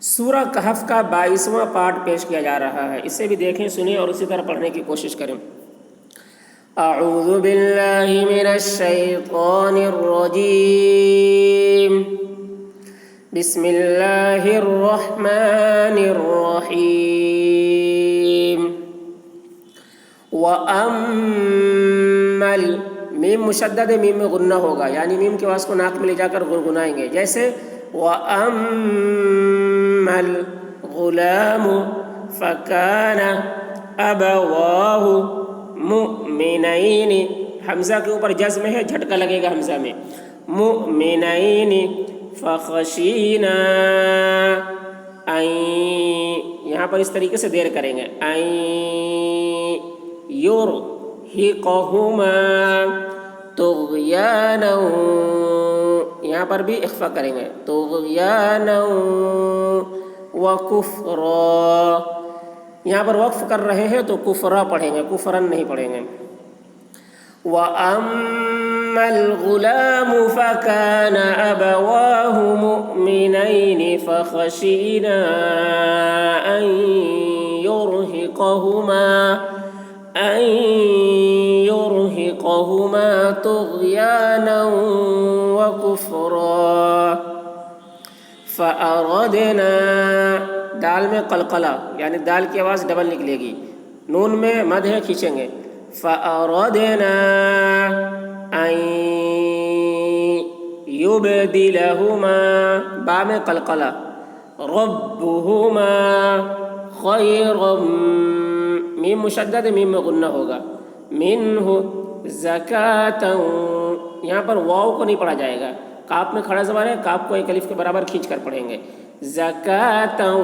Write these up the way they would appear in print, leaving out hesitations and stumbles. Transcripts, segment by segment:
सूरह कहफ का 22वां पार्ट पेश किया जा रहा है। इसे भी देखें, सुनें और उसी तरह पढ़ने की कोशिश करें। अऊज़ु बिल्लाहि मिनश शैतानिर रजीम। बिस्मिल्लाहिर रहमानिर रहीम। व अम्मल, मीम मुशद्दद है, मीम में गुन्ना होगा, यानी मीम के आवाज़ को नाक में ले जाकर गुनगुनाएंगे। जैसे व अम्मल गुलामु फ़कान अबवाहु मुमिनैनि, हमज़ा के ऊपर जज़्म है, झटका लगेगा हमज़ा में। मुमिनैनि फ़ख़शीना ऐ, यहाँ पर इस तरीके से देर करेंगे। ऐ युरहिक़हुमा तुग़याना, यहाँ पर भी इख्फ़ा करेंगे। तुग़याना व कुफ़्रा, यहाँ पर वक्फ़ कर रहे हैं तो कुफ़रा पढ़ेंगे, कुफ़रन नहीं पढ़ेंगे। व अम्मल गुलामु फ़कान अबवाहु मुमिनैनि फ़ख़शीना अन युरहिक़हुमा तुग़याना व कुफ़रा फ़अरदना, दाल में कलकला, यानी दाल की आवाज़ डबल निकलेगी। नून में मद है, खींचेंगे। फ़अरदना ऐ युबदिलहुमा, बा में कलकला। रब्बुहुमा खैरम, मीम मुशद्दद, मीम में गुन्ना होगा। मिन्हु ज़कातन, यहाँ पर वाव को नहीं पढ़ा जाएगा, काफ में खड़ा ज़बान है, काफ को एक अलिफ के बराबर खींच कर पढ़ेंगे। ज़कातन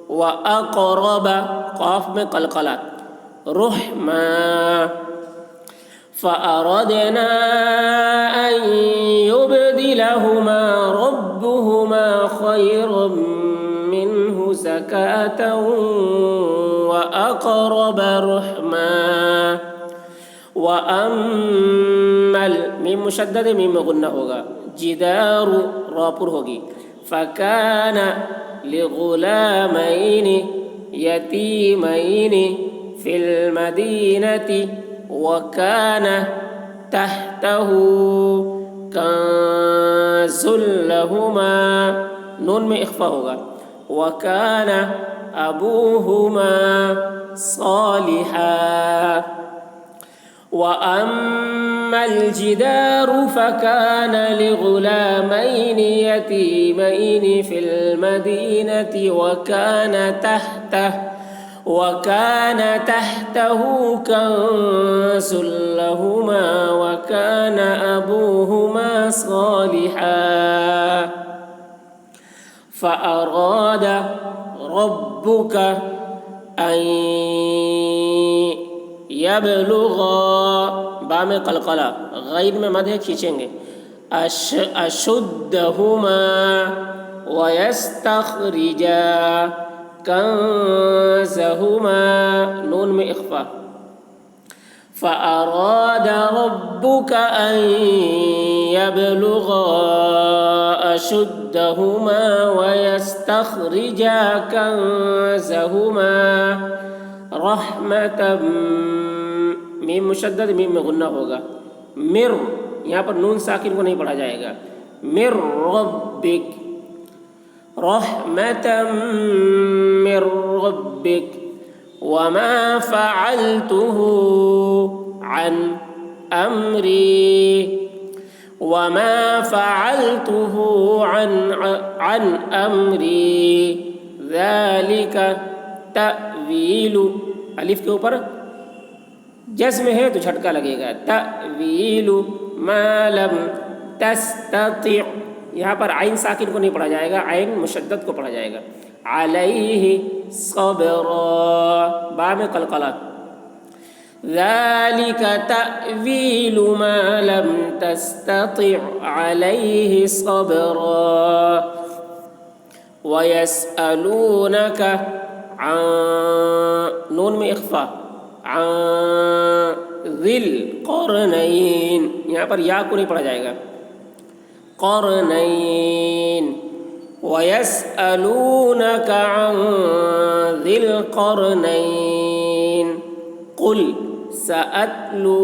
व अक़रब, काफ में कलकला। रुहमा फ़अरदना अन युबदिलहुमा रब्बुहुमा खैरम मिन्हु ज़कातन व अक़रब रुहमा। व अम्मल, मीम मुशद्दद, मीम में गुन्ना होगा। जिदारु, रापुर होगी। फ़कान लिग़ुलामैनि यतीमैनि फ़िल मदीनति व कान तहतहु कंज़ुल लहुमा, नून में इख्फ़ा होगा। व कान अबूहुमा सालिहा। व अम्मल जिदारु फ़कान लिग़ुलामैनि यतीमैनि फ़िल मदीनति व कान तहतहु कंज़ुल लहुमा व कान अबूहुमा सालिहा। फ़अराद रब्बुक अन यबलुगा, बा में कलकला, गैर में मद है, खींचेंगे। अशुद्धहुमा व यस्तख़रिजा कंज़हुमा, नून में इख्फ़ा। फ़अराद रब्बुक अन यबलुगा अशुद्धहुमा व यस्तख़रिजा कंज़हुमा रहमतम, मीम मुशद्दद, मीम में गुन्ना होगा। मिर, यहाँ पर नून साकिन को नहीं पढ़ा जाएगा। मिर रब्बिक, रहमतम मिर रब्बिक। वमा फ़अलतुहु अन अम्री, वमा फ़अलतुहु अन अम्री ज़ालिका तअवीलु, अलिफ के ऊपर जज़्म है तो झटका लगेगा। तअवीलु मा लम तस्तति', यहाँ पर आइन साकिन को नहीं पढ़ा जाएगा, आइन मुशद्दद को पढ़ा जाएगा। अलैहि सब्रा, बा में कलकला। ज़ालिका तअवीलु मा लम तस्तति' अलैहि सब्रा। व यसअलूनक अन, नून में इख्फ़ा, अन ज़िल क़रनैन, यहाँ पर या को नहीं पढ़ा जाएगा। क़रनैन वयस्अलूनक अन ज़िल क़रनैन कुल सअत्लू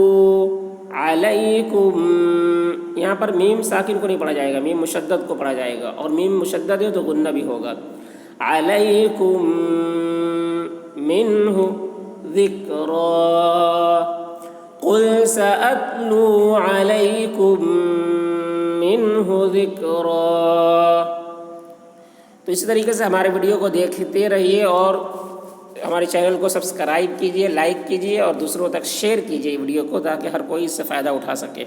अलैकुम। यहाँ पर मीम साकिन को नहीं पढ़ा जाएगा, मीम मुशद्दद को पढ़ा जाएगा, और मीम मुशद्दद है तो गुन्ना भी होगा। अलैकुम मिन्हु ज़िक्रा कुल सअत्लू अलैकुम मिन्हु ज़िक्रा। तो इसी तरीके से हमारे वीडियो को देखते रहिए और हमारे चैनल को सब्सक्राइब कीजिए, लाइक कीजिए और दूसरों तक शेयर कीजिए वीडियो को, ताकि हर कोई इससे फ़ायदा उठा सके।